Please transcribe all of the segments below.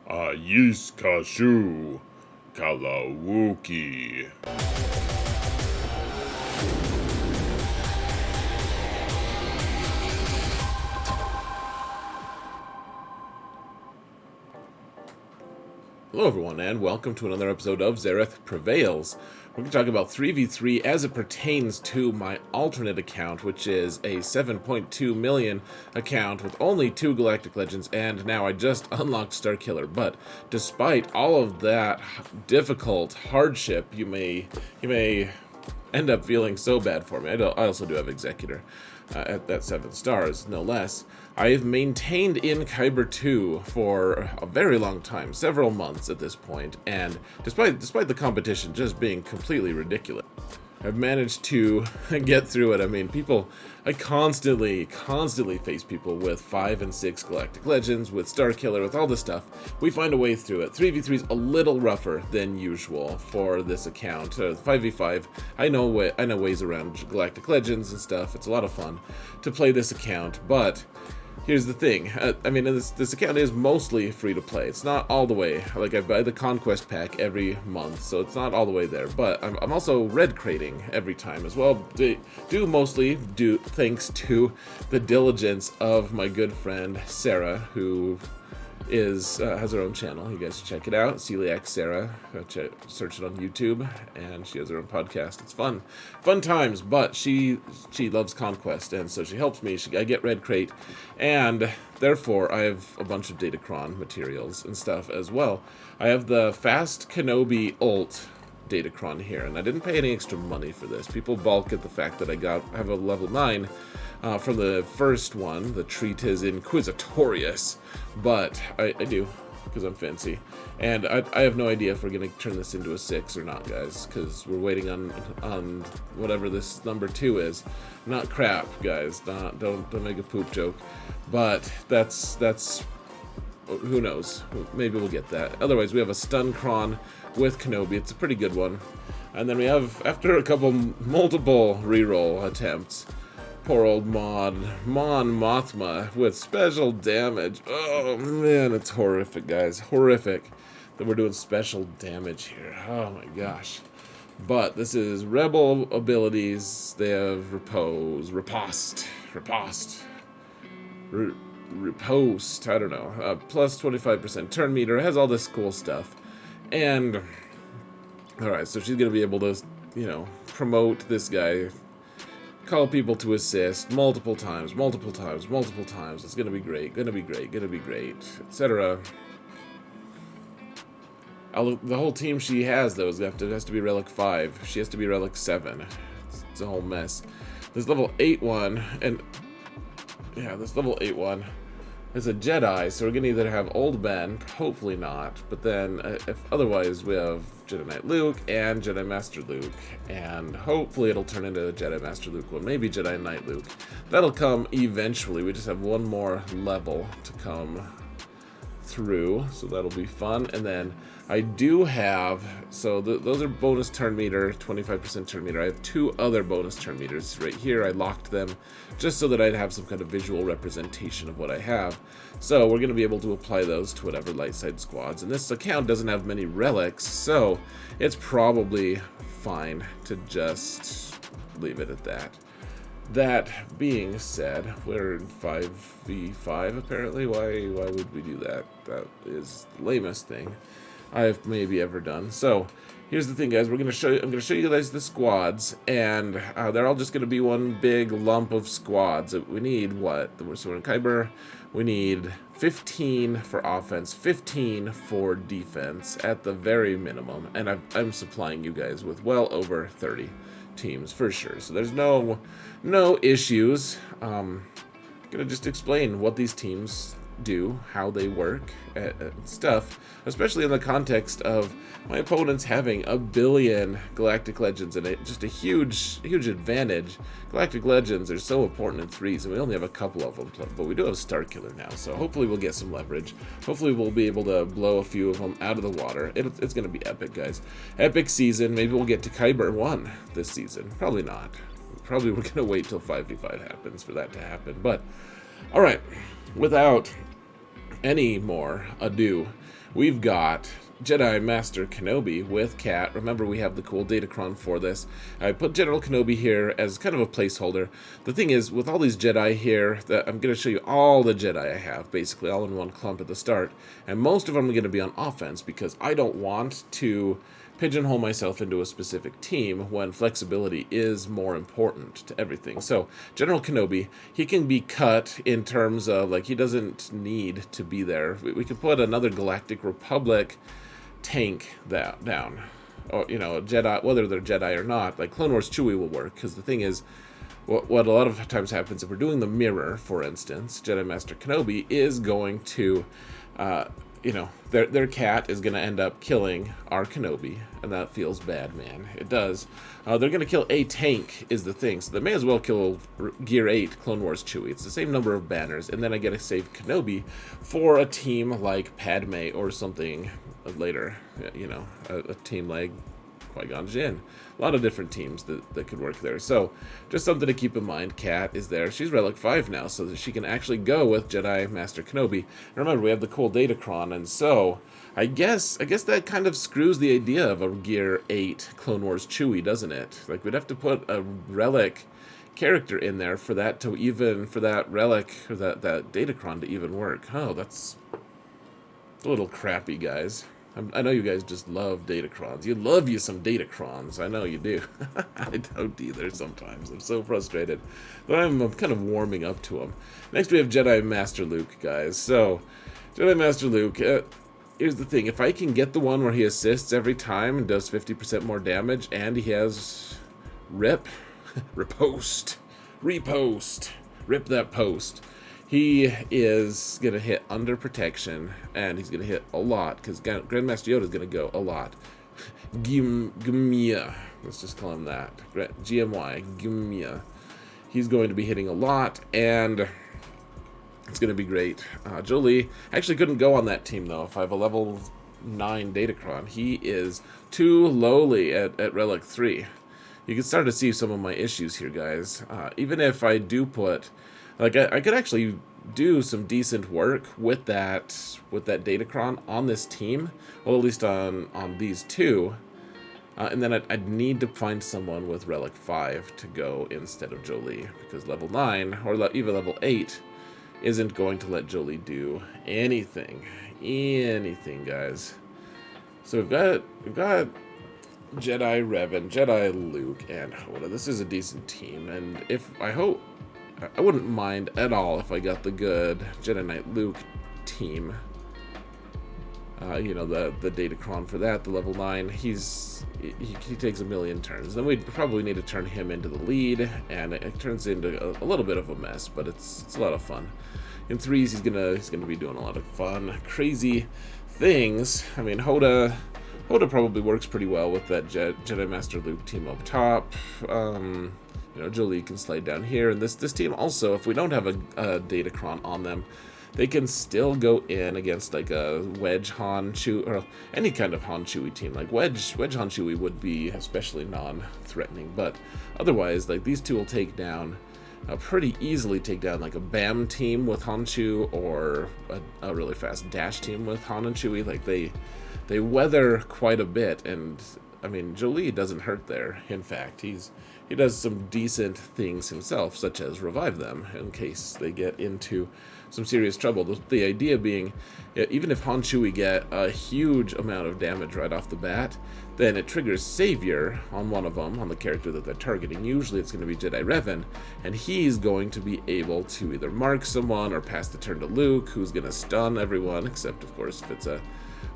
Yiskashu Kalawuki. Hello everyone, and welcome to another episode of Zareth Prevails. We're going to talk about 3v3 as it pertains to my alternate account, which is a 7.2 million account with only 2 Galactic Legends, and now I just unlocked Starkiller. But despite all of that difficult hardship, you may end up feeling so bad for me. I also do have Executor at that 7 stars, no less. I have maintained in KYBER 2 for a very long time, several months at this point, and despite the competition just being completely ridiculous, I've managed to get through it. I mean, I constantly face people with 5 and 6 Galactic Legends, with Starkiller, with all this stuff. We find a way through it. 3v3 is a little rougher than usual for this account. 5v5, I know ways around Galactic Legends and stuff. It's a lot of fun to play this account, but here's the thing. I mean, this account is mostly free to play. It's not all the way. Like, I buy the Conquest pack every month, so it's not all the way there. But I'm also red crating every time as well. Mostly thanks to the diligence of my good friend Sarah, who has her own channel. You guys should check it out. Celiac Sarah. Search it on YouTube, and she has her own podcast. It's fun times. But she loves Conquest, and so she helps me. I get red crate, and therefore I have a bunch of Datacron materials and stuff as well. I have the Fast Kenobi ult Datacron here, and I didn't pay any extra money for this. People balk at the fact that I have a level 9 from the first one, the Treatise Inquisitorius, but I do, because I'm fancy. And I have no idea if we're going to turn this into a 6 or not, guys, because we're waiting on whatever this number 2 is. Not crap, guys. Don't make a poop joke. But that's who knows? Maybe we'll get that. Otherwise, we have a Stun Cron with Kenobi. It's a pretty good one. And then we have, after a multiple reroll attempts, poor old Mon Mothma with special damage. Oh man, it's horrific, guys. Horrific that we're doing special damage here. Oh my gosh. But this is Rebel abilities. They have Riposte, I don't know, plus 25% turn meter. It has all this cool stuff. And alright, so she's gonna be able to, promote this guy, call people to assist multiple times. It's gonna be great, etc. The whole team she has, though, has to be Relic 5. She has to be Relic 7. It's a whole mess. This level 8 one, and yeah, this level 8 one is a Jedi, so we're gonna either have Old Ben, hopefully not, but then if otherwise we have Jedi Knight Luke and Jedi Master Luke, and hopefully it'll turn into a Jedi Master Luke one, maybe Jedi Knight Luke. That'll come eventually. We just have one more level to come through, so that'll be fun. And then I do have, so those are bonus turn meter, 25% turn meter. I have 2 other bonus turn meters right here. I locked them just so that I'd have some kind of visual representation of what I have. So we're going to be able to apply those to whatever light side squads. And this account doesn't have many relics, so it's probably fine to just leave it at that. That being said, we're in 5v5 apparently. Why would we do that? That is the lamest thing I've maybe ever done. So here's the thing, guys. I'm gonna show you guys the squads, and they're all just gonna be one big lump of squads. We need what? So we're in KYBER. We need 15 for offense, 15 for defense at the very minimum, and I'm supplying you guys with well over 30 teams for sure. So there's no issues. Gonna just explain what these teams do, how they work, stuff, especially in the context of my opponents having a billion Galactic Legends and just a huge advantage. Galactic Legends are so important in 3s, and we only have a couple of them, but we do have Starkiller now, so hopefully we'll get some leverage. Hopefully we'll be able to blow a few of them out of the water. It's going to be epic, guys. Epic season. Maybe we'll get to KYBER 1 this season. Probably not. Probably we're going to wait till 5v5 happens for that to happen, but alright, without any more ado, we've got Jedi Master Kenobi with Cat. Remember, we have the cool datacron for this. I put General Kenobi here as kind of a placeholder. The thing is, with all these Jedi here, that I'm going to show you all the Jedi I have, basically, all in one clump at the start. And most of them are going to be on offense, because I don't want to pigeonhole myself into a specific team when flexibility is more important to everything. So, General Kenobi, he can be cut in terms of, like, he doesn't need to be there. We can put another Galactic Republic tank that down, or Jedi, whether they're Jedi or not. Like Clone Wars Chewie will work, because the thing is, what a lot of times happens if we're doing the mirror, for instance, Jedi Master Kenobi is going to their cat is going to end up killing our Kenobi, and that feels bad, man. It does. They're going to kill a tank is the thing, so they may as well kill Gear 8 Clone Wars Chewie. It's the same number of banners, and then I get to save Kenobi for a team like Padme or something later. A team like Qui-Gon Jinn. A lot of different teams that could work there. So, just something to keep in mind. Cat is there. She's Relic 5 now, so that she can actually go with Jedi Master Kenobi. And remember, we have the cool datacron, and so I guess that kind of screws the idea of a Gear 8 Clone Wars Chewie, doesn't it? Like, we'd have to put a Relic character in there for that Relic, or that datacron to even work. Oh, that's a little crappy, guys. I know you guys just love datacrons. You love you some datacrons. I know you do. I don't either sometimes. I'm so frustrated. But I'm kind of warming up to them. Next we have Jedi Master Luke, guys. So, Jedi Master Luke, here's the thing. If I can get the one where he assists every time and does 50% more damage, and he has rip that post. He is going to hit under protection, and he's going to hit a lot, because Grandmaster Yoda is going to go a lot. Gimya. Let's just call him that. GMY. Gimya. He's going to be hitting a lot, and it's going to be great. Jolie actually couldn't go on that team, though. If I have a level 9 datacron, he is too lowly at Relic 3. You can start to see some of my issues here, guys. Even if I do put... Like, I could actually do some decent work with that datacron on this team. Well, at least on these two. And then I'd need to find someone with Relic 5 to go instead of Jolie. Because level 9, or even level 8, isn't going to let Jolie do anything. Anything, guys. So we've got Jedi Revan, Jedi Luke, and Hoda. This is a decent team. And I wouldn't mind at all if I got the good Jedi Knight Luke team. The datacron for that, the level 9, he takes a million turns. Then we'd probably need to turn him into the lead, and it turns into a little bit of a mess, but it's a lot of fun. In 3s, he's gonna be doing a lot of fun, crazy things. I mean, Hoda probably works pretty well with that Jedi Master Luke team up top. Jolie can slide down here, and this team also, if we don't have a datacron on them, they can still go in against like a Wedge Han Chewie, or any kind of Han Chewie team. Like Wedge Han Chewie would be especially non-threatening, but otherwise, like, these two will pretty easily take down like a BAM team with Han Chew, or a really fast Dash team with Han and Chewie. Like, they weather quite a bit, and I mean, Jolie doesn't hurt there. In fact, he does some decent things himself, such as revive them in case they get into some serious trouble. The idea being, even if Han Chewie get a huge amount of damage right off the bat, then it triggers Savior on one of them, on the character that they're targeting. Usually it's going to be Jedi Revan, and he's going to be able to either mark someone or pass the turn to Luke, who's going to stun everyone, except, of course, if it's a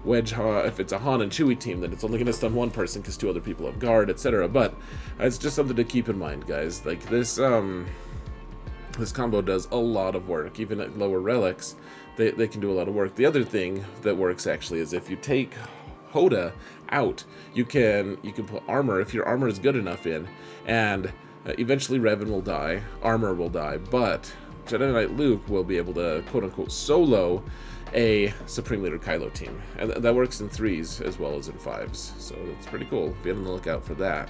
if it's a Han and Chewie team, then it's only going to stun one person because 2 other people have guard, etc. But it's just something to keep in mind, guys. Like, this combo does a lot of work. Even at lower relics, they can do a lot of work. The other thing that works actually is if you take Hoda out, you can put armor, if your armor is good enough in, and eventually Revan will die, armor will die, but Jedi Knight Luke will be able to quote-unquote solo a Supreme Leader Kylo team. And that works in 3s as well as in 5s. So it's pretty cool. Be on the lookout for that.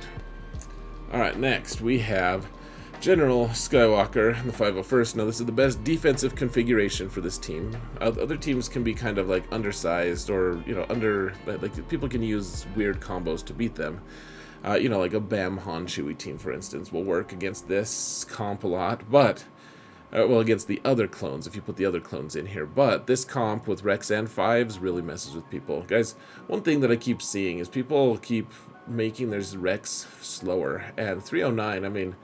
Alright, next we have General Skywalker in the 501st. Now, this is the best defensive configuration for this team. Other teams can be kind of like undersized, or like people can use weird combos to beat them. Like a Bam Han Chewie team, for instance, will work against this comp a lot, but against the other clones, if you put the other clones in here. But this comp with Rex and 5s really messes with people. Guys, one thing that I keep seeing is people keep making their Rex slower, and 309, I mean,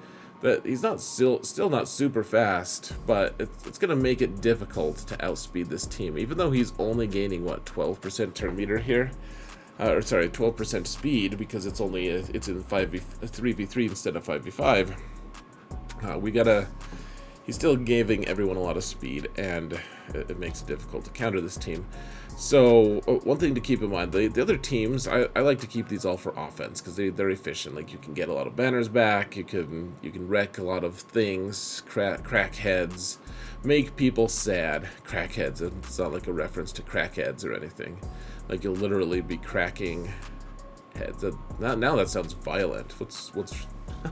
he's not still not super fast, but it's going to make it difficult to outspeed this team, even though he's only gaining, what, 12% turn meter here? 12% speed, because it's in 3v3 instead of 5v5. He's still giving everyone a lot of speed, and it makes it difficult to counter this team. So one thing to keep in mind, the other teams, I like to keep these all for offense, because they're efficient. Like, you can get a lot of banners back, you can wreck a lot of things, crackheads, make people sad. Crackheads, it's not like a reference to crackheads or anything. Like, you'll literally be cracking heads. Now that sounds violent.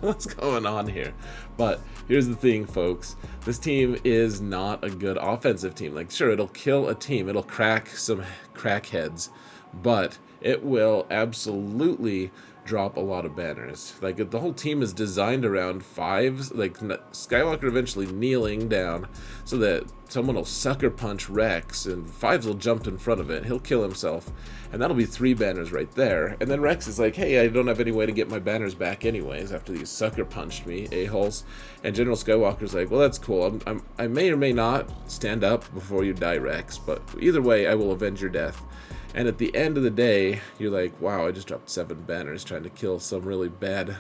What's going on here? But here's the thing, folks. This team is not a good offensive team. Like, sure, it'll kill a team. It'll crack some crackheads, but it will absolutely drop a lot of banners. Like, the whole team is designed around 5s, like Skywalker eventually kneeling down so that someone will sucker punch Rex, and 5s will jump in front of it. He'll kill himself, and that'll be 3 banners right there. And then Rex is like, hey, I don't have any way to get my banners back anyways after these sucker punched me, a-holes. And General Skywalker's like, well, that's cool. I may or may not stand up before you die, Rex, but either way, I will avenge your death. And at the end of the day, you're like, wow, I just dropped 7 banners trying to kill some really bad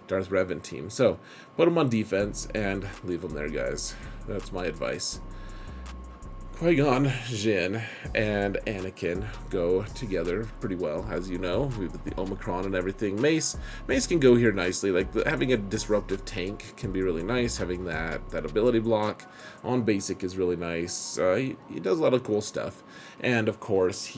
Darth Revan team. So put them on defense and leave them there, guys. That's my advice. Qui-Gon Jinn and Anakin go together pretty well, as you know, with the Omicron and everything. Mace can go here nicely. Like, having a disruptive tank can be really nice. Having that ability block on basic is really nice. He does a lot of cool stuff, and of course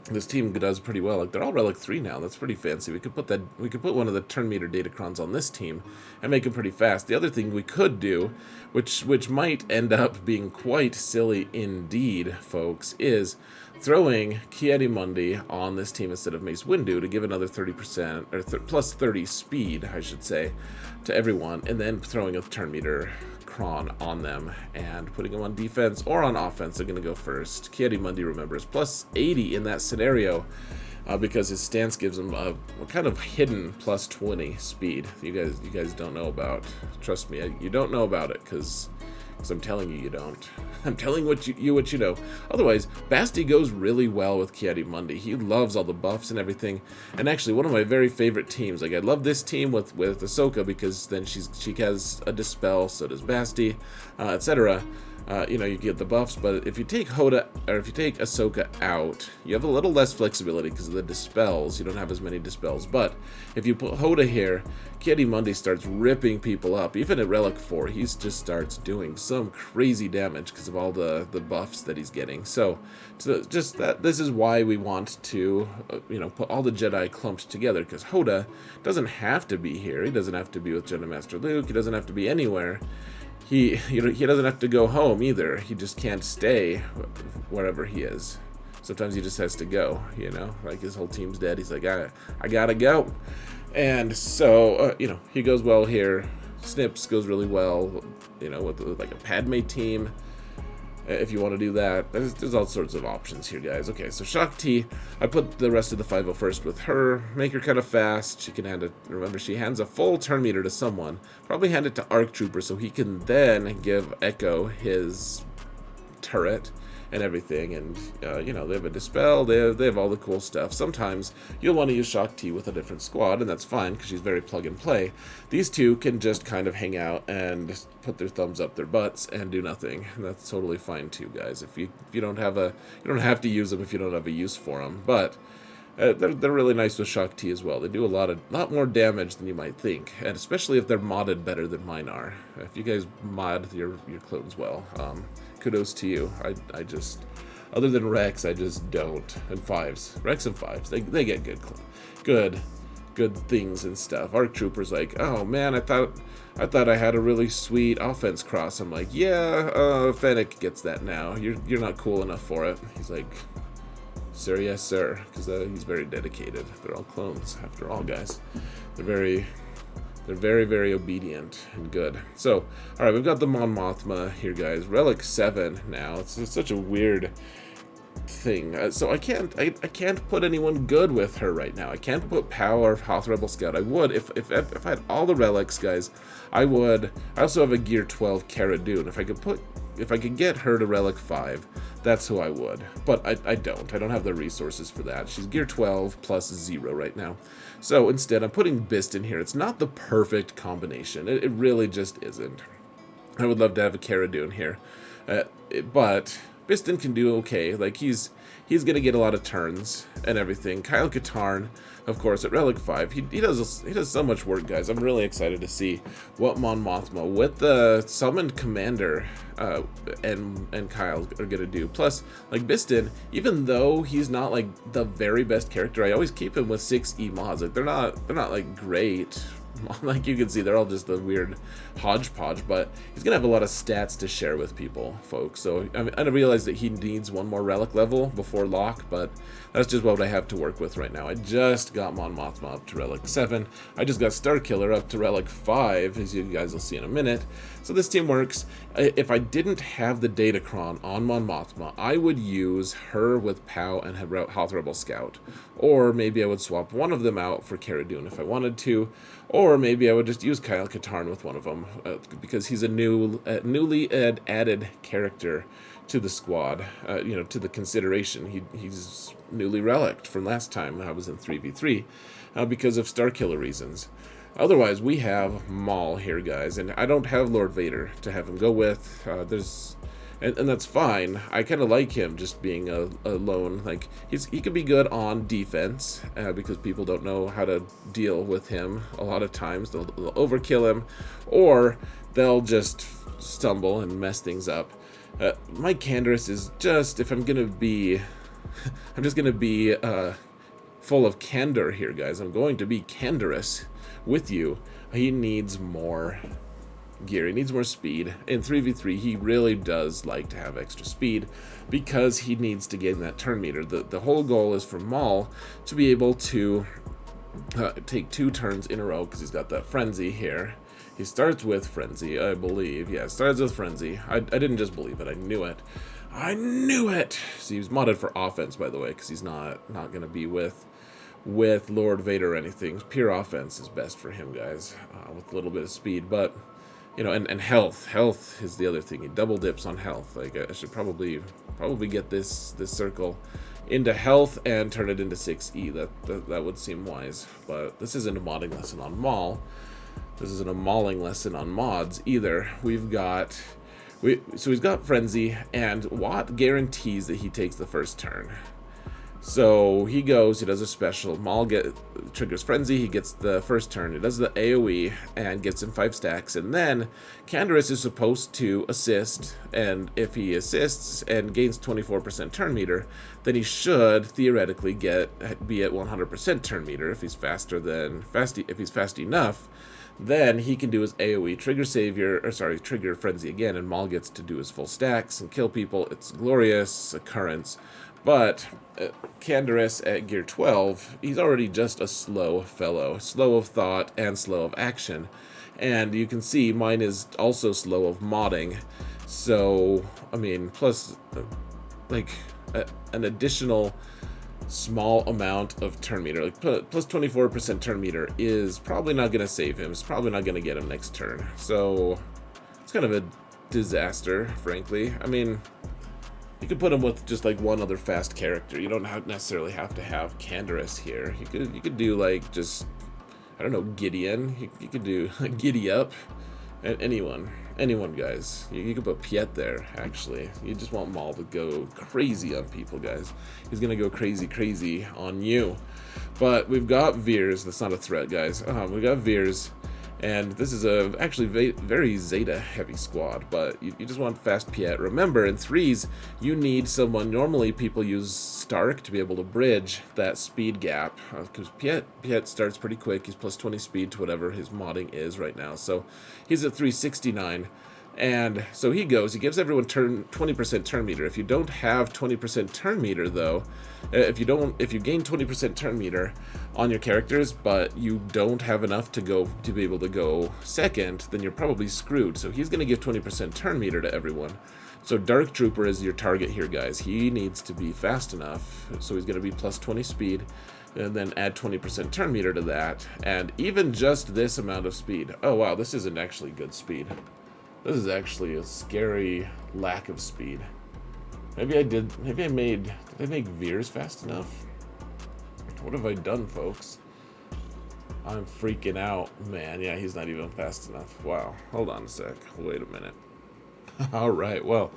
this team does pretty well. Like, they're all Relic 3 now. That's pretty fancy. We could put one of the turn meter datacrons on this team and make them pretty fast. The other thing we could do, which might end up being quite silly indeed, folks, is throwing Ki-Adi-Mundi on this team instead of Mace Windu to give another 30%, or plus 30 speed, I should say, to everyone, and then throwing a turn meter Kron on them and putting them on defense or on offense. They're going to go first. Ki-Adi-Mundi, remember, is plus 80 in that scenario because his stance gives him a kind of hidden plus 20 speed you guys don't know about. Trust me, you don't know about it, because I'm telling you don't. I'm telling what you know. Otherwise, Basti goes really well with Ki-Adi-Mundi. He loves all the buffs and everything. And actually, one of my very favorite teams. Like, I love this team with Ahsoka, because then she has a dispel, so does Basti, etc. You get the buffs, but if you take Hoda, or if you take Ahsoka out, you have a little less flexibility because of the dispels. You don't have as many dispels. But if you put Hoda here, Ki-Adi-Mundi starts ripping people up. Even at Relic 4, he just starts doing some crazy damage because of all the buffs that he's getting. So just that, this is why we want to, put all the Jedi clumped together, because Hoda doesn't have to be here. He doesn't have to be with Jedi Master Luke. He doesn't have to be anywhere. He doesn't have to go home either. He just can't stay wherever he is. Sometimes he just has to go, like his whole team's dead. He's like, I gotta go. And so, he goes well here. Snips goes really well, with like a Padme team. If you want to do that, there's all sorts of options here, guys. Okay, so Shakti, I put the rest of the 501st with her, make her kind of fast. She can remember, she hands a full turn meter to someone, probably hand it to ARC Trooper so he can then give Echo his turret and everything, and they have a dispel, they have all the cool stuff. Sometimes you'll want to use Shakti with a different squad, and that's fine because she's very plug and play. These two can just kind of hang out and put their thumbs up their butts and do nothing, and that's totally fine too, guys. If you don't have you don't have to use them if you don't have a use for them, but they're really nice with Shakti as well. They do a lot more damage than you might think, and especially if they're modded better than mine are. If you guys mod your clones well, kudos to you. I just, other than Rex, I just don't. And 5s, Rex and 5s, they get good good things and stuff. Arc Trooper's like, oh man, I thought I had a really sweet offense cross. I'm like, yeah, Fennec gets that now. You're not cool enough for it. He's like, sir, yes sir, because he's very dedicated. They're all clones after all, guys. They're very, very obedient and good. So, all right, we've got the Mon Mothma here, guys. Relic 7 now. It's such a weird thing. So I can't put anyone good with her right now. I can't put Pow or Hoth Rebel Scout. I would if I had all the relics, guys. I would. I also have a Gear 12 Cara Dune. If I could get her to Relic 5, that's who I would. But I don't. I don't have the resources for that. She's Gear 12 plus 0 right now. So instead, I'm putting Bist in here. It's not the perfect combination. It really just isn't. I would love to have a Cara Dune here, but Biston can do okay. Like he's gonna get a lot of turns and everything. Kyle Katarn, of course, at Relic 5, he does so much work, guys. I'm really excited to see what Mon Mothma with the summoned commander and Kyle are gonna do. Plus, like Biston, even though he's not like the very best character, I always keep him with 6E mods. Like they're not like great. Like you can see, they're all just a weird hodgepodge, but he's gonna have a lot of stats to share with people, folks. So I realize that he needs one more relic level before lock, but that's just what I have to work with right now. I just got Mon Mothma up to Relic 7. I just got Starkiller up to Relic 5, as you guys will see in a minute. So this team works. If I didn't have the Datacron on Mon Mothma, I would use her with Pow and Hoth Rebel Scout. Or maybe I would swap one of them out for Cara Dune if I wanted to. Or maybe I would just use Kyle Katarn with one of them, because he's a newly added character to the squad, to the consideration. He's newly relicked from last time I was in 3v3 because of Starkiller reasons. Otherwise, we have Maul here, guys, and I don't have Lord Vader to have him go with. And that's fine. I kind of like him just being a lone. Like he could be good on defense because people don't know how to deal with him. A lot of times they'll overkill him, or they'll just stumble and mess things up. My Canderous is just, if I'm gonna be, I'm just gonna be full of candor here, guys. I'm going to be candorous with you. He needs more gear. He needs more speed. In 3v3, he really does like to have extra speed because he needs to gain that turn meter. The whole goal is for Maul to be able to take 2 turns in a row because he's got that frenzy here. He starts with frenzy, I believe. Yeah, starts with frenzy. I didn't just believe it. I knew it. I knew it! So he was modded for offense, by the way, because he's not going to be with Lord Vader or anything. Pure offense is best for him, guys, with a little bit of speed. But and health. Health is the other thing. He double dips on health. Like I should probably get this circle into health and turn it into 6E. That would seem wise. But this isn't a modding lesson on Maul. This isn't a mauling lesson on mods either. So he's got frenzy, and Watt guarantees that he takes the first turn. So he goes, he does a special. Maul triggers frenzy, he gets the first turn. He does the AoE and gets him 5 stacks. And then Canderous is supposed to assist, and if he assists and gains 24% turn meter, then he should theoretically be at 100% turn meter if he's if he's fast enough. Then he can do his AoE, trigger frenzy again, and Maul gets to do his full stacks and kill people. It's a glorious occurrence. But Canderous at Gear 12, he's already just a slow fellow. Slow of thought and slow of action. And you can see mine is also slow of modding. So, I mean, plus, an additional small amount of turn meter, like plus 24% turn meter, is probably not going to save him. It's probably not going to get him next turn. So, it's kind of a disaster, frankly. I mean, you could put him with just like one other fast character. You don't necessarily have to have Canderous here. You could do like just, I don't know, Gideon. You could do Giddy Up. Anyone, guys. You could put Piet there, actually. You just want Maul to go crazy on people, guys. He's gonna go crazy on you. But we've got Veers. That's not a threat, guys. We've got Veers. And this is a actually very Zeta heavy squad, but you just want fast Piet. Remember, in 3s, you need someone, normally people use Stark to be able to bridge that speed gap, because Piet starts pretty quick. He's plus 20 speed to whatever his modding is right now, so he's at 369. And so he gives everyone 20% turn meter. If you don't have 20% turn meter though, if you gain 20% turn meter on your characters, but you don't have enough to be able to go second, then you're probably screwed. So he's going to give 20% turn meter to everyone. So Dark Trooper is your target here, guys. He needs to be fast enough, so he's going to be plus 20 speed, and then add 20% turn meter to that, and even just this amount of speed. Oh wow, this isn't actually good speed. This is actually a scary lack of speed. Maybe did I make Veers fast enough? What have I done, folks? I'm freaking out, man. Yeah, he's not even fast enough. Wow. Hold on a sec. Wait a minute. Alright, well,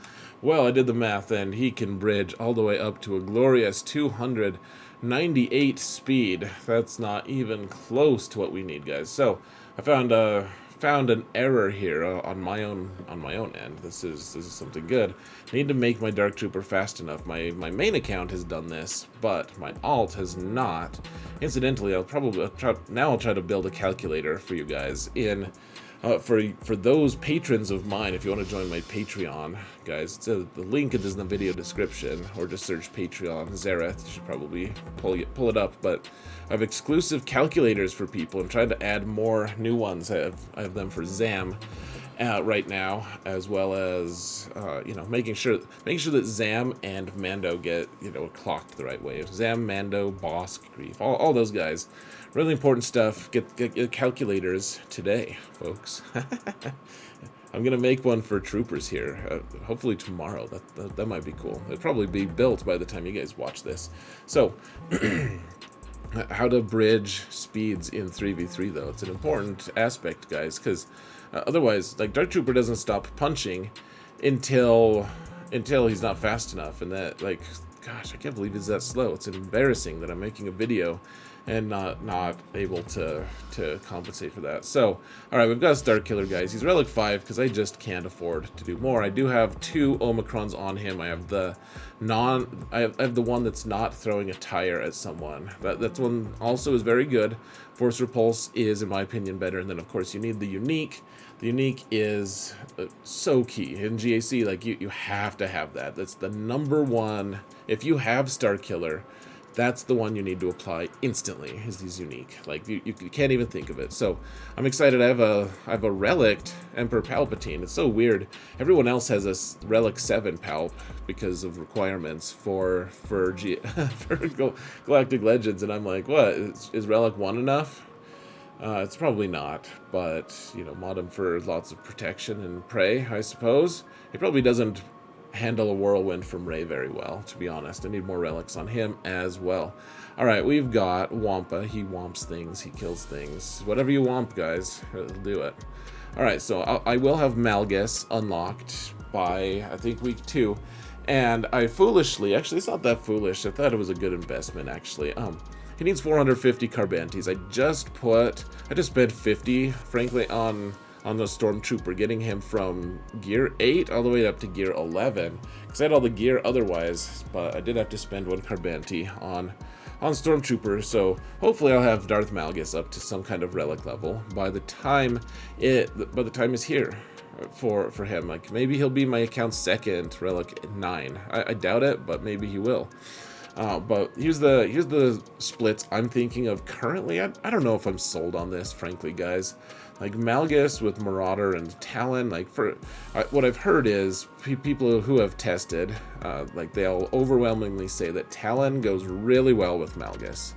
I did the math, and he can bridge all the way up to a glorious 298 speed. That's not even close to what we need, guys. So, I found an error here on my own end. This is something good. I need to make my Dark Trooper fast enough. My main account has done this, but my alt has not. Incidentally, I'll try to build a calculator for you guys in for those patrons of mine. If you want to join my Patreon, guys, the link is in the video description, or just search Patreon Xaereth. You should probably pull it up. But I have exclusive calculators for people. I'm trying to add more new ones. I have them for Zam right now, as well as making sure that Zam and Mando get clocked the right way. Zam, Mando, Bosk, Grief, all those guys. Really important stuff. Get calculators today, folks. I'm gonna make one for troopers here. Hopefully tomorrow. That might be cool. It'll probably be built by the time you guys watch this. So, how to bridge speeds in 3v3 though. It's an important aspect, guys, because otherwise, like, Dark Trooper doesn't stop punching until he's not fast enough, and that, like, gosh, I can't believe he's that slow. It's embarrassing that I'm making a video and not able to compensate for that. So, alright, we've got a Star Killer, guys. He's Relic 5 because I just can't afford to do more. I do have 2 Omicrons on him. I have the one that's not throwing a tire at someone. That one also is very good. Force Repulse is, in my opinion, better. And then, of course, you need the Unique. The Unique is so key. In GAC, like, you have to have that. That's the #1. If you have Star Killer, that's the one you need to apply instantly, is these Unique. Like, you can't even think of it. So, I'm excited. I have a Relict Emperor Palpatine. It's so weird. Everyone else has a Relic 7 Palp because of requirements for Galactic Legends, and I'm like, what? Is Relic 1 enough? It's probably not, but, mod him for lots of protection and prey, I suppose. He probably doesn't handle a whirlwind from Rey very well, to be honest. I need more relics on him as well. Alright, we've got Wampa. He womps things, he kills things. Whatever you womp, guys, he'll do it. Alright, so I will have Malgus unlocked by, I think, week 2. And I foolishly, actually, it's not that foolish. I thought it was a good investment, actually. He needs 450 Carbantes. I just spent 50, frankly, on the Stormtrooper, getting him from gear 8 all the way up to gear 11, because I had all the gear otherwise, but I did have to spend 1 Carbante on Stormtrooper, so hopefully I'll have Darth Malgus up to some kind of relic level by the time it's here for him. Like, maybe he'll be my account's second relic 9. I doubt it, but maybe he will. But here's the splits I'm thinking of currently. I don't know if I'm sold on this, frankly, guys. Like, Malgus with Marauder and Talon, like, what I've heard is people who have tested, like, they'll overwhelmingly say that Talon goes really well with Malgus.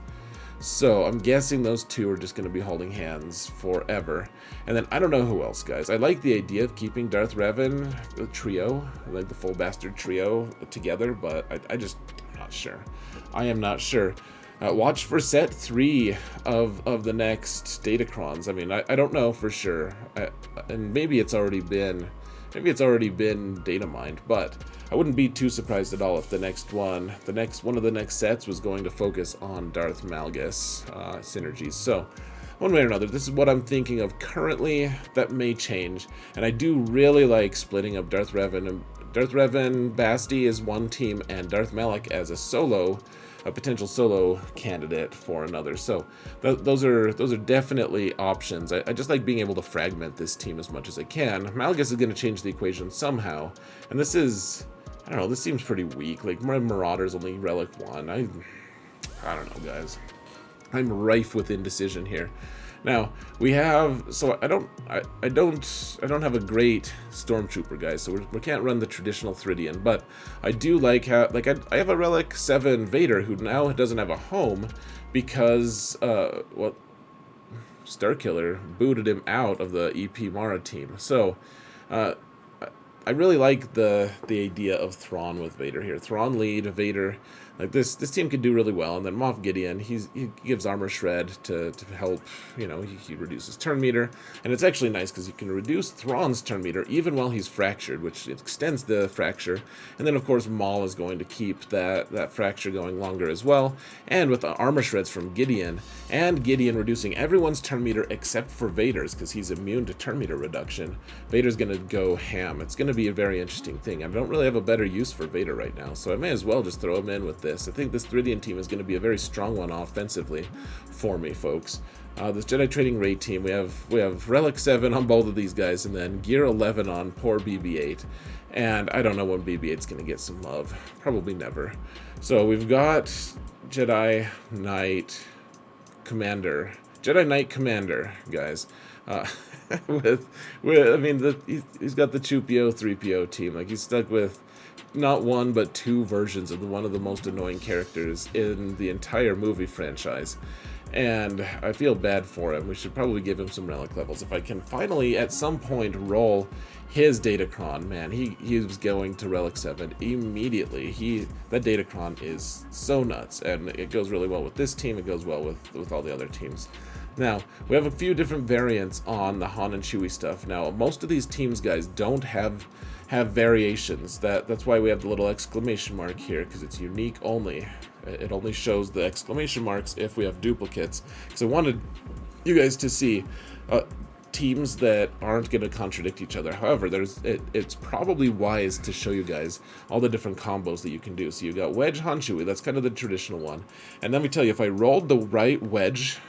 So I'm guessing those two are just going to be holding hands forever. And then I don't know who else, guys. I like the idea of keeping Darth Revan, the trio, like the full bastard trio together, but I'm not sure. I am not sure. Watch for set 3 of the next Datacrons. I mean, I don't know for sure, and maybe it's already been data mined, but I wouldn't be too surprised at all if the next one of the next sets was going to focus on Darth Malgus synergies. So, one way or another. This is what I'm thinking of currently. That may change. And I do really like splitting up Darth Revan. Darth Revan, Basti is one team, and Darth Malak as a potential solo candidate for another. So those are definitely options. I just like being able to fragment this team as much as I can. Malgus is going to change the equation somehow, and this is, I don't know, this seems pretty weak. Like, my Marauder's only Relic 1. I don't know, guys. I'm rife with indecision here. Now we have, so I don't have a great Stormtrooper, guys. So we can't run the traditional Thridian, but I do like how, like, I have a Relic 7 Vader who now doesn't have a home because well, Starkiller booted him out of the EP Mara team. So I really like the idea of Thrawn with Vader here. Thrawn lead, Vader. Like, this team could do really well. And then Moff Gideon, he gives armor shred to help, you know, he reduces turn meter. And it's actually nice because you can reduce Thrawn's turn meter even while he's fractured, which extends the fracture. And then, of course, Maul is going to keep that fracture going longer as well. And with the armor shreds from Gideon, and Gideon reducing everyone's turn meter except for Vader's because he's immune to turn meter reduction, Vader's going to go ham. It's going to be a very interesting thing. I don't really have a better use for Vader right now, so I may as well just throw him in with this. I think this Thridian team is going to be a very strong one offensively for me, folks. This Jedi Training Raid team, we have Relic 7 on both of these guys, and then Gear 11 on poor BB-8. And I don't know when BB-8's going to get some love. Probably never. So we've got Jedi Knight Commander. Jedi Knight Commander, guys. I mean, he's got the 2PO, 3PO team. Like, he's stuck with not one but two versions of one of the most annoying characters in the entire movie franchise. And I feel bad for him. We should probably give him some relic levels. If I can finally, at some point, roll his Datacron, man, he was going to Relic 7 immediately. That Datacron is so nuts, and it goes really well with this team. It goes well with all the other teams. Now, we have a few different variants on the Han and Chewie stuff. Now, most of these teams, guys, don't have variations. That's why we have the little exclamation mark here, because it's unique only. It only shows the exclamation marks if we have duplicates. Because I wanted you guys to see teams that aren't going to contradict each other. However, it's probably wise to show you guys all the different combos that you can do. So you've got Wedge Han Chewie, that's kind of the traditional one. And let me tell you, if I rolled the right Wedge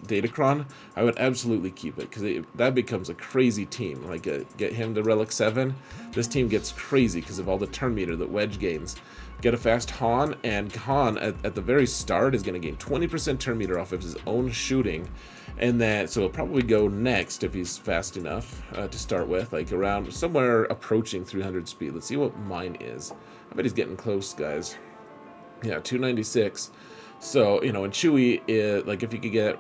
Datacron, I would absolutely keep it, because that becomes a crazy team. Like, get him to Relic 7, this team gets crazy because of all the turn meter that Wedge gains. Get a fast Han, and Han at the very start is going to gain 20% turn meter off of his own shooting, and so he'll probably go next if he's fast enough to start with, like around somewhere approaching 300 speed. Let's see what mine is. I bet he's getting close, guys. Yeah, 296. So, you know, and Chewie, like, if you could get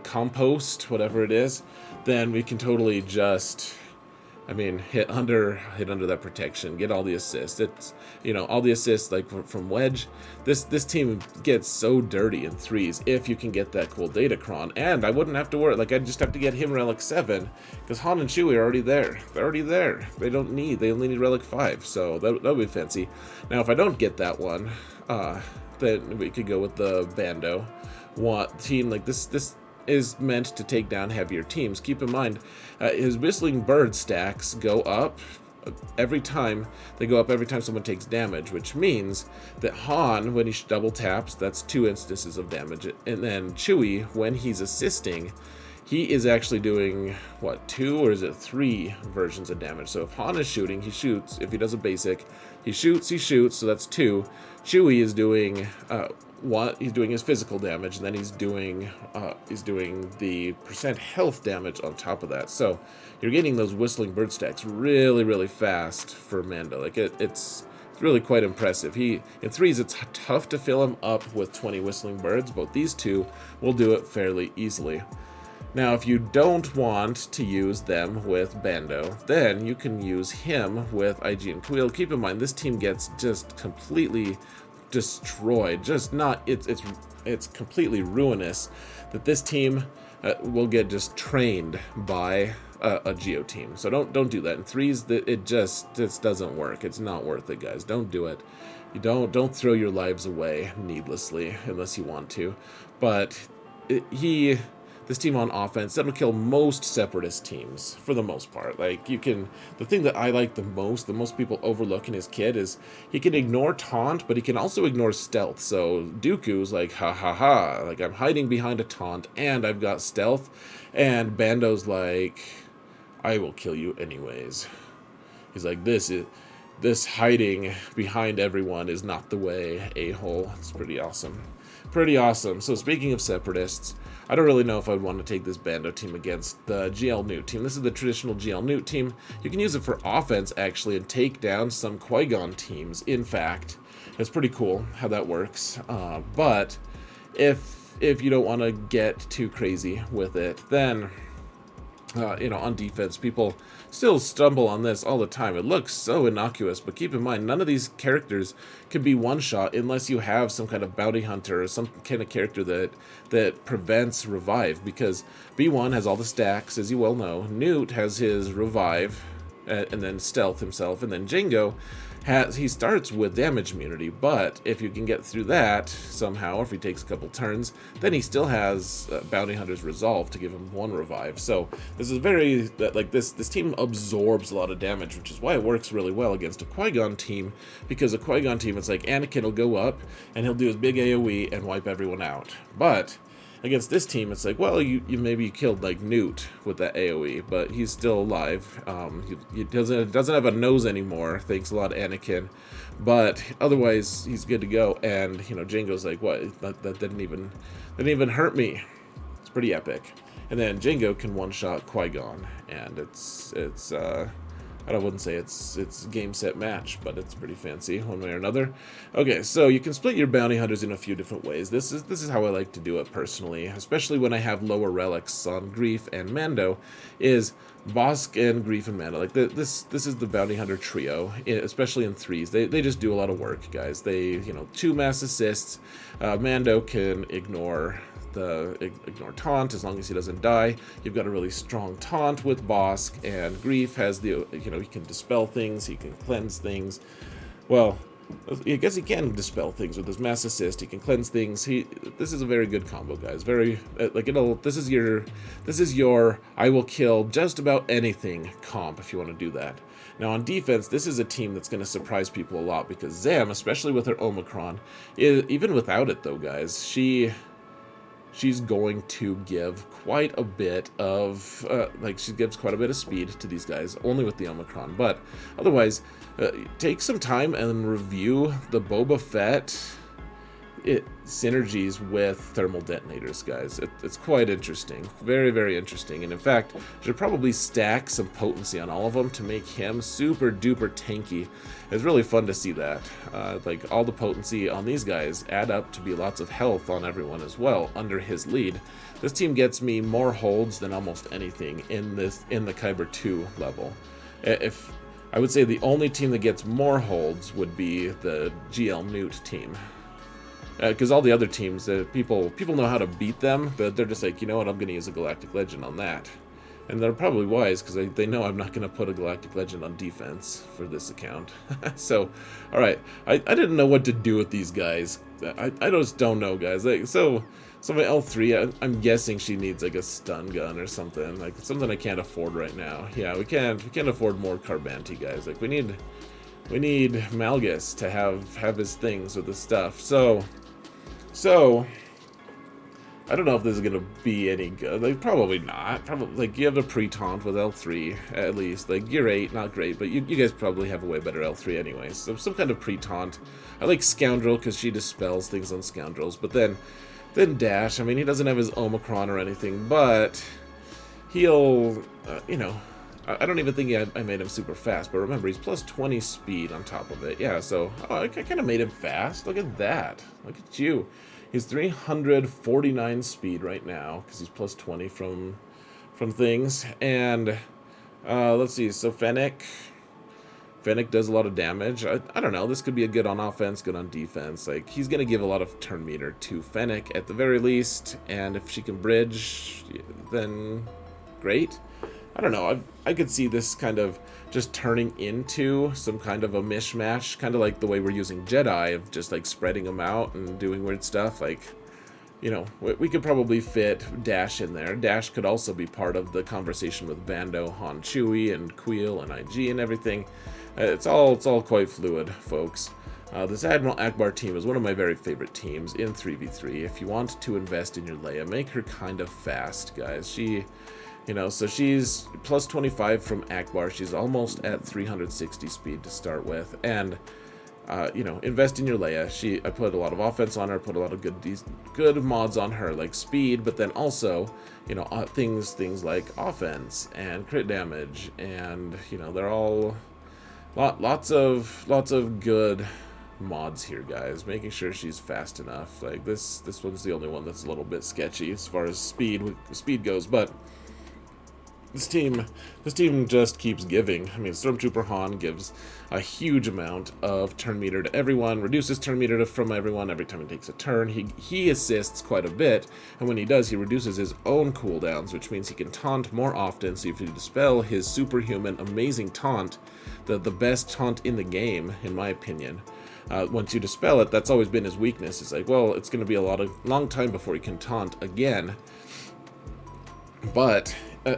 compost, whatever it is, then we can totally just, I mean, hit under that protection, get all the assists. It's, you know, all the assists, like, from Wedge. This team gets so dirty in threes if you can get that cool Datacron, and I wouldn't have to worry. Like, I'd just have to get him Relic 7, because Han and Chewie are already there. They're already there. They only need Relic 5, so that would be fancy. Now, if I don't get that one, then we could go with the Bando team. Like, this is meant to take down heavier teams. Keep in mind, his Whistling Bird stacks go up every time someone takes damage, which means that Han, when he double taps, that's 2 instances of damage, and then Chewie, when he's assisting, he is actually doing, what, 2 or is it 3 versions of damage. So if Han is shooting, he shoots. If he does a basic, he shoots, so that's 2. Chewie is doing he's doing his physical damage, and then he's doing the percent health damage on top of that. So you're getting those Whistling Bird stacks really, really fast for Mando. Like, it's really quite impressive. In threes, it's tough to fill him up with 20 Whistling Birds, but these two will do it fairly easily. Now, if you don't want to use them with Bando, then you can use him with IG and Kuil. Keep in mind, this team gets just completely destroyed. It's completely ruinous that this team will get just trained by a Geo team. So don't do that. In threes, it just doesn't work. It's not worth it, guys. Don't do it. You don't throw your lives away needlessly unless you want to. But this team on offense, that'll kill most separatist teams for the most part. Like, the thing that I like the most people overlook in his kit is he can ignore taunt, but he can also ignore stealth. So Dooku's like, ha ha ha, like, I'm hiding behind a taunt and I've got stealth, and Bando's like, I will kill you anyways. He's like, this hiding behind everyone is not the way, a-hole. It's pretty awesome. Pretty awesome. So speaking of separatists, I don't really know if I'd want to take this Bando team against the GL Newt team. This is the traditional GL Newt team. You can use it for offense, actually, and take down some Qui-Gon teams, in fact. It's pretty cool how that works. But if you don't want to get too crazy with it, then on defense, people still stumble on this all the time. It looks so innocuous, but keep in mind, none of these characters can be one-shot unless you have some kind of bounty hunter or some kind of character that prevents revive, because B1 has all the stacks, as you well know. Newt has his revive, and then stealth himself, and then Jango he starts with damage immunity, but if you can get through that somehow, or if he takes a couple turns, then he still has Bounty Hunter's Resolve to give him 1 revive. So this is this team absorbs a lot of damage, which is why it works really well against a Qui-Gon team, because a Qui-Gon team, it's like Anakin will go up and he'll do his big AoE and wipe everyone out. But against this team, it's like, well, you maybe killed like Newt with that AoE, but he's still alive. He doesn't have a nose anymore, thanks a lot, Anakin. But otherwise, he's good to go. And Jango's like, what? That didn't even hurt me. It's pretty epic. And then Jango can one-shot Qui-Gon, and it's I wouldn't say it's game, set, match, but it's pretty fancy one way or another. Okay, so you can split your bounty hunters in a few different ways. This is how I like to do it personally, especially when I have lower relics on Greef and Mando, is Bosk and Greef and Mando. Like this is the bounty hunter trio, especially in threes. They just do a lot of work, guys. They 2 mass assists. Mando can ignore taunt as long as he doesn't die. You've got a really strong taunt with Bosk, and Greef has he can dispel things, he can cleanse things. Well, I guess he can dispel things with his mass assist. He can cleanse things. This is a very good combo, guys. Very this is your I will kill just about anything comp if you want to do that. Now on defense, this is a team that's going to surprise people a lot, because Zam, especially with her Omicron, even without it though, guys, she's going to give quite a bit of she gives quite a bit of speed to these guys, only with the Omicron. But otherwise, take some time and review the Boba Fett synergies with thermal detonators, guys. It's quite interesting, very, very interesting. And in fact, you should probably stack some potency on all of them to make him super duper tanky. It's really fun to see that. Like, all the potency on these guys add up to be lots of health on everyone as well under his lead. This team gets me more holds than almost anything in the KYBER 2 level. If I would say the only team that gets more holds would be the GL Newt team. Because all the other teams, people know how to beat them, but they're just like, you know what, I'm going to use a Galactic Legend on that. And they're probably wise, because they know I'm not going to put a Galactic Legend on defense for this account. So, alright, I didn't know what to do with these guys. I just don't know, guys. So my L3, I'm guessing she needs like a stun gun or something. Like, something I can't afford right now. Yeah, we can't afford more Carbanti, guys. Like, we need Malgus to have his things with his stuff. So, I don't know if this is going to be any good. Like, probably not. Probably, like, you have a pre-taunt with L3, at least. Like, Gear 8, not great, but you guys probably have a way better L3 anyway. So, some kind of pre-taunt. I like Scoundrel, because she dispels things on Scoundrels. But then Dash, I mean, he doesn't have his Omicron or anything, but he'll, I don't even think I made him super fast, but remember, he's plus 20 speed on top of it. Yeah, so I kind of made him fast. Look at that. Look at you. He's 349 speed right now, because he's plus 20 from things. And let's see, so Fennec does a lot of damage. I don't know, this could be a good on offense, good on defense. Like, he's going to give a lot of turn meter to Fennec at the very least, and if she can bridge, then great. I don't know, I could see this kind of just turning into some kind of a mishmash, kind of like the way we're using Jedi, of just like spreading them out and doing weird stuff. Like, you know, we could probably fit Dash in there. Dash could also be part of the conversation with Bando, Han, Chewie, and Queel and IG and everything. It's all quite fluid, folks. This Admiral Akbar team is one of my very favorite teams in 3v3. If you want to invest in your Leia, make her kind of fast, guys. She, you know, so she's plus 25 from Akbar. She's almost at 360 speed to start with, and you know, invest in your Leia. I put a lot of offense on her, put a lot of good mods on her, like speed, but then also, you know, things like offense and crit damage, and you know, they're all lots of good mods here, guys. Making sure she's fast enough. Like this one's the only one that's a little bit sketchy as far as speed goes, but this team just keeps giving. I mean, Stormtrooper Han gives a huge amount of turn meter to everyone, reduces turn meter from everyone every time he takes a turn. He assists quite a bit, and when he does, he reduces his own cooldowns, which means he can taunt more often. So if you dispel his superhuman, amazing taunt, the best taunt in the game, in my opinion, once you dispel it, that's always been his weakness. It's like, well, it's going to be a long time before he can taunt again. But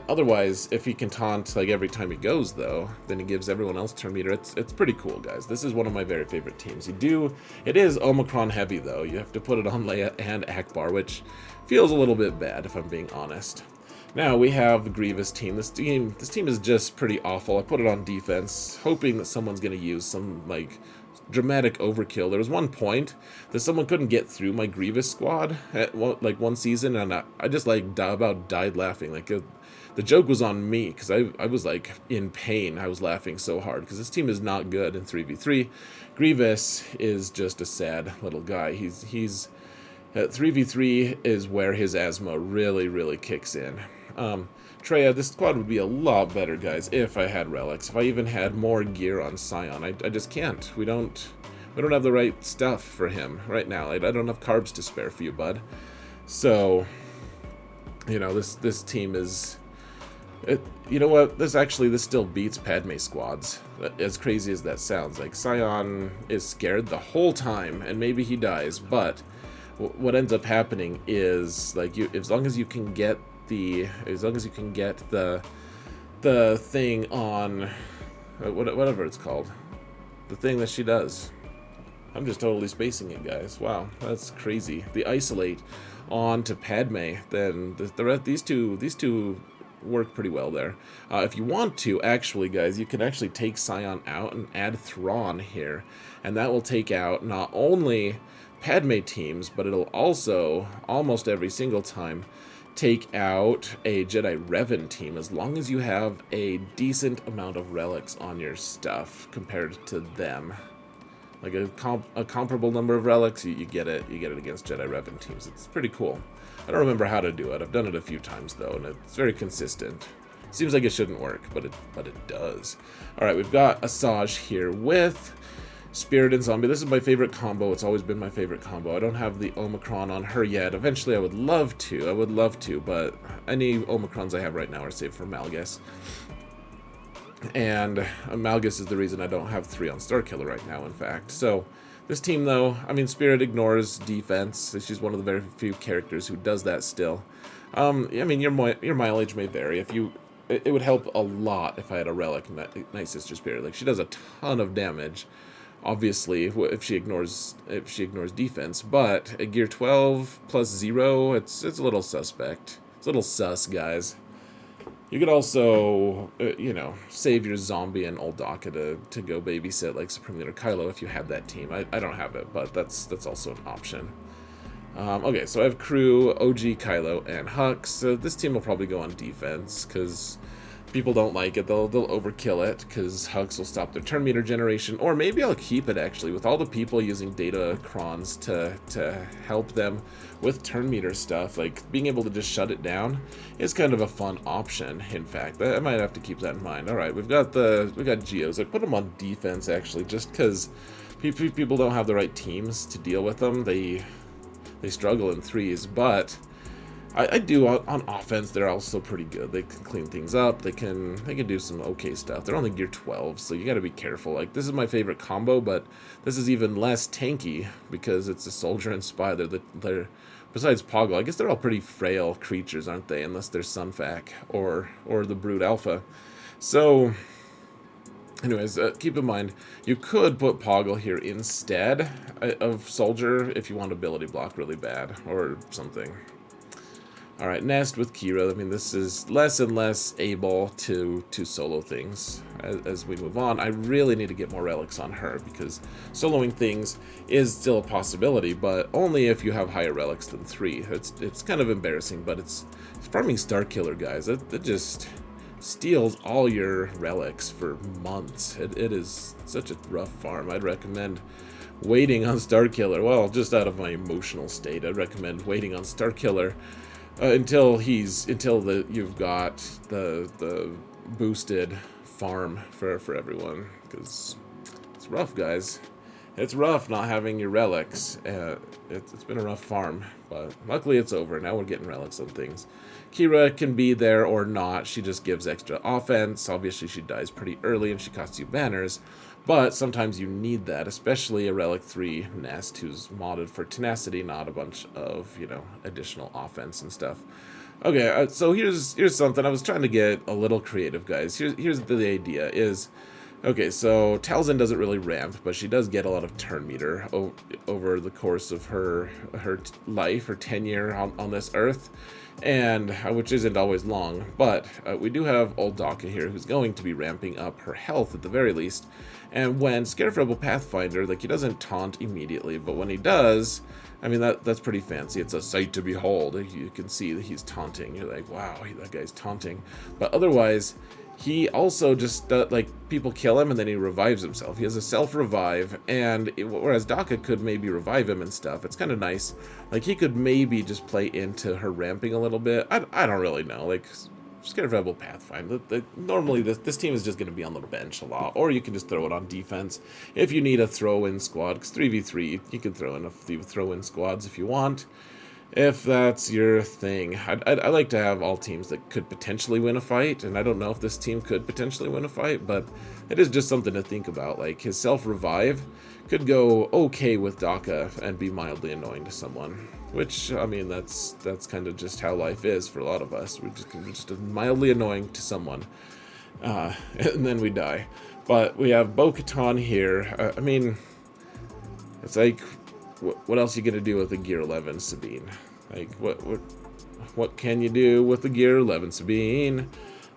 otherwise, if he can taunt like every time he goes, though, then he gives everyone else turn meter. It's pretty cool, guys. This is one of my very favorite teams. It is Omicron heavy, though. You have to put it on Leia and Akbar, which feels a little bit bad, if I'm being honest. Now we have the Grievous team. This team is just pretty awful. I put it on defense, hoping that someone's going to use some like dramatic overkill. There was one point that someone couldn't get through my Grievous squad at one season, and I just like about died laughing. Like the joke was on me, because I was like in pain. I was laughing so hard because this team is not good in 3v3. Grievous is just a sad little guy. He's 3v3 is where his asthma really kicks in. Traya, this squad would be a lot better, guys, if I had relics. If I even had more gear on Scion. I just can't. We don't have the right stuff for him right now. I don't have carbs to spare for you, bud. So, you know, this team is... you know what? This still beats Padme squads. As crazy as that sounds. Like, Scion is scared the whole time, and maybe he dies, but what ends up happening is, like, as long as you can get the thing on whatever it's called, the thing that she does. I'm just totally spacing it, guys. Wow, that's crazy. The isolate onto Padme, then these two work pretty well there. If you want to, actually, guys, you can actually take Scion out and add Thrawn here, and that will take out not only Padme teams, but it'll also, almost every single time, take out a Jedi Revan team, as long as you have a decent amount of relics on your stuff compared to them. Like a comparable number of relics, you get it against Jedi Revan teams. It's pretty cool. I don't remember how to do it. I've done it a few times, though, and it's very consistent. Seems like it shouldn't work, but it does. All right, we've got Asajj here with Spirit and Zombie. This is my favorite combo. It's always been my favorite combo. I don't have the Omicron on her yet. Eventually, I would love to, but any Omicrons I have right now are saved for Malgus. And Malgus is the reason I don't have 3 on Starkiller right now, in fact. So, this team, though, I mean, Spirit ignores defense. She's one of the very few characters who does that still. I mean, your mileage may vary. It would help a lot if I had a relic Night Sister Spirit. Like, she does a ton of damage, obviously, if she ignores defense, but at gear 12 plus 0, it's a little suspect. It's a little sus, guys. You could also, you know, save your zombie and old Daka to go babysit like Supreme Leader Kylo if you have that team. I don't have it, but that's also an option. Okay, so I have Crew, OG, Kylo, and Hux. So this team will probably go on defense, because people don't like it. They'll overkill it, because Hux will stop their turn meter generation. Or maybe I'll keep it, actually, with all the people using data crons to help them with turn meter stuff. Like, being able to just shut it down is kind of a fun option, in fact. I might have to keep that in mind. Alright, we've got Geos. I put them on defense, actually, just because people don't have the right teams to deal with them. They struggle in 3s, but I do on offense. They're also pretty good. They can clean things up. They can do some okay stuff. They're only gear 12, so you got to be careful. Like, this is my favorite combo, but this is even less tanky because it's a soldier and spy. They're besides Poggle, I guess they're all pretty frail creatures, aren't they? Unless they're Sunfac or the Brood Alpha. So, anyways, keep in mind, you could put Poggle here instead of Soldier if you want ability block really bad or something. Alright, Nest with Kira. I mean, this is less and less able to solo things as we move on. I really need to get more relics on her because soloing things is still a possibility, but only if you have higher relics than 3. It's kind of embarrassing, but it's farming Starkiller, guys. That just steals all your relics for months. It is such a rough farm. I'd recommend waiting on Starkiller. Well, just out of my emotional state, I'd recommend waiting on Starkiller until you've got the boosted farm for everyone, because it's rough, guys. It's rough not having your relics. It's been a rough farm, but luckily it's over. Now we're getting relics on things. Kira can be there or not. She just gives extra offense. Obviously, she dies pretty early and she costs you banners. But sometimes you need that, especially a Relic 3 Nest who's modded for tenacity, not a bunch of, additional offense and stuff. Okay, so here's something. I was trying to get a little creative, guys. Here's the idea is, okay, so Talzin doesn't really ramp, but she does get a lot of turn meter over the course of her life, her tenure on this Earth, and which isn't always long. But we do have old Daka here, who's going to be ramping up her health at the very least. And when Scarif Rebel Pathfinder, like, he doesn't taunt immediately, but when he does, I mean, that's pretty fancy. It's a sight to behold. You can see that he's taunting. You're like, wow, that guy's taunting. But otherwise, he also just, people kill him and then he revives himself. He has a self-revive, and whereas Daka could maybe revive him and stuff, it's kind of nice. Like, he could maybe just play into her ramping a little bit. I don't really know. Like, Scarif Rebel Pathfinder. Normally, this team is just going to be on the bench a lot, or you can just throw it on defense if you need a throw-in squad, because 3v3, you can throw in a few throw-in squads if you want. If that's your thing. I like to have all teams that could potentially win a fight, and I don't know if this team could potentially win a fight, but it is just something to think about. Like, his self-revive could go okay with Daka and be mildly annoying to someone, which, I mean, that's kind of just how life is for a lot of us. We're just mildly annoying to someone, and then we die. But we have Bo-Katan here. I mean, it's like, what else are you gonna do with the Gear 11 Sabine? Like, what can you do with the Gear 11 Sabine?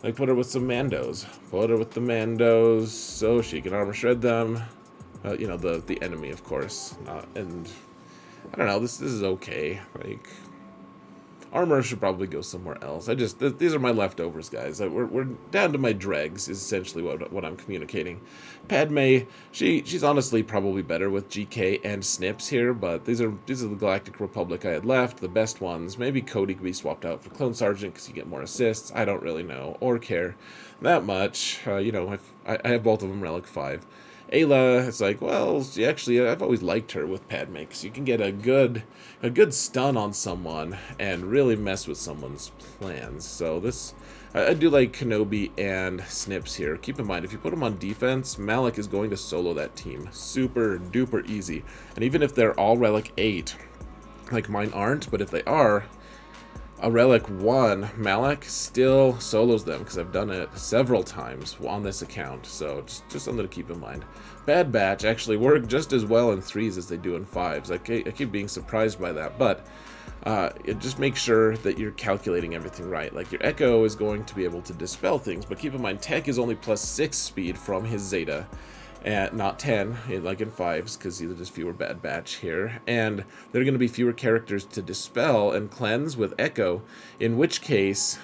Like, put her with some Mandos. Put her with the Mandos so she can armor shred them. The enemy, of course. And I don't know. This is okay. Like, armor should probably go somewhere else. These are my leftovers, guys. We're down to my dregs, is essentially what I'm communicating. Padme, she's honestly probably better with GK and Snips here, but these are the Galactic Republic I had left, the best ones. Maybe Cody could be swapped out for Clone Sergeant because you get more assists. I don't really know or care that much. I have both of them Relic 5. Ayla, it's like, well, I've always liked her with Padme, because you can get a good stun on someone and really mess with someone's plans. So I do like Kenobi and Snips here. Keep in mind, if you put them on defense, Malak is going to solo that team super duper easy. And even if they're all Relic 8, like mine aren't, but if they are, a Relic 1, Malak still solos them, because I've done it several times on this account, so just something to keep in mind. Bad Batch actually work just as well in 3s as they do in 5s. I keep being surprised by that, but just make sure that you're calculating everything right. Like, your Echo is going to be able to dispel things, but keep in mind, Tech is only plus 6 speed from his Zeta, and not 10, like in 5s, because there's just fewer Bad Batch here. And there are going to be fewer characters to dispel and cleanse with Echo, in which case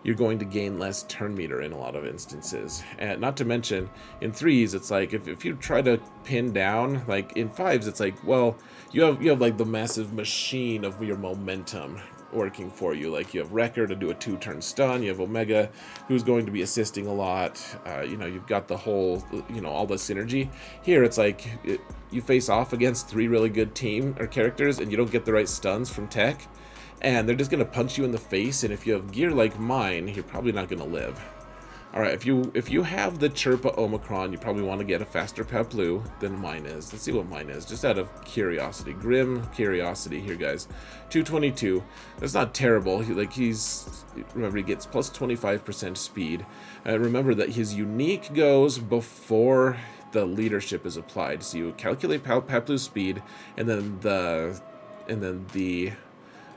you're going to gain less turn meter in a lot of instances. And not to mention, in 3s, it's like, if you try to pin down, like in 5s, it's like, well, you have like the massive machine of your momentum working for you. Like, you have Wrecker to do a 2-turn stun, you have Omega who's going to be assisting a lot, you've got the whole, all the synergy. Here it's like, you face off against 3 really good team or characters and you don't get the right stuns from Tech, and they're just going to punch you in the face, and if you have gear like mine, you're probably not going to live. Alright, if you have the Chirpa Omicron, you probably want to get a faster Peplu than mine is. Let's see what mine is, just out of curiosity. Grim curiosity here, guys. 222. That's not terrible. Remember, he gets plus 25% speed. Remember that his unique goes before the leadership is applied. So you calculate Peplu's speed, and then the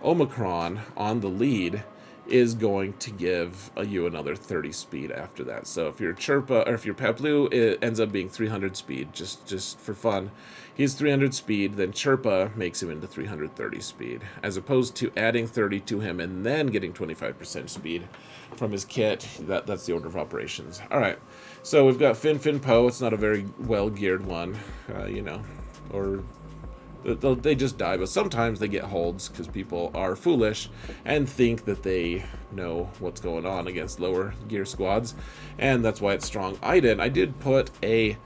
Omicron on the lead is going to give you another 30 speed after that. So if your Chirpa, or if your Peplu, it ends up being 300 speed, just for fun, he's 300 speed, then Chirpa makes him into 330 speed, as opposed to adding 30 to him and then getting 25% speed from his kit. That's the order of operations. Alright, so we've got Fin Poe. It's not a very well geared one, or they just die, but sometimes they get holds because people are foolish and think that they know what's going on against lower gear squads, and that's why it's strong. I did put an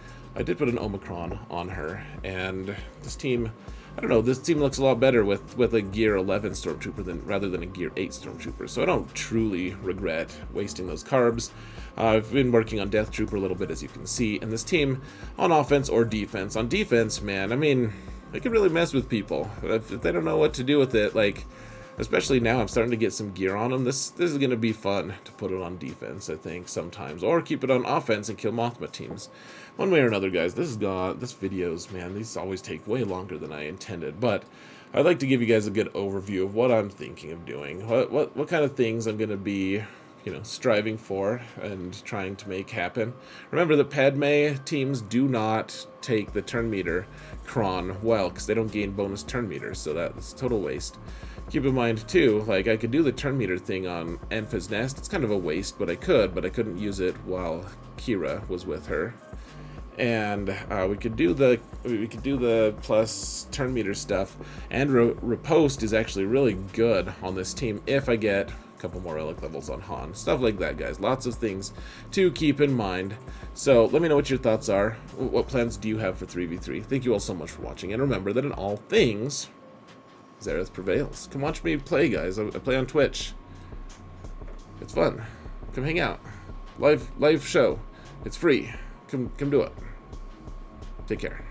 Omicron on her, and this team, I don't know, this team looks a lot better with a gear 11 Stormtrooper rather than a gear 8 Stormtrooper, so I don't truly regret wasting those carbs. I've been working on Death Trooper a little bit, as you can see, and this team on offense or defense. On defense, man, I mean, they can really mess with people if they don't know what to do with it. Like, especially now, I'm starting to get some gear on them. This is going to be fun to put it on defense, I think, sometimes, or keep it on offense and kill Mothma teams. One way or another, guys. This videos, man, these always take way longer than I intended, but I'd like to give you guys a good overview of what I'm thinking of doing, what kind of things I'm going to be, striving for and trying to make happen. Remember that Padme teams do not take the turn meter cron well, because they don't gain bonus turn meters, so that's total waste. Keep in mind too, like, I could do the turn meter thing on Enfys Nest. It's kind of a waste, but I couldn't use it while Kira was with her. And we could do the plus turn meter stuff, and riposte is actually really good on this team if I get couple more relic levels on Han. Stuff like that, guys. Lots of things to keep in mind. So let me know what your thoughts are. What plans do you have for 3v3? Thank you all so much for watching, and remember that in all things, Zereth prevails. Come watch me play, guys. I play on Twitch. It's fun. Come hang out. Live show. It's free. Come do it. Take care.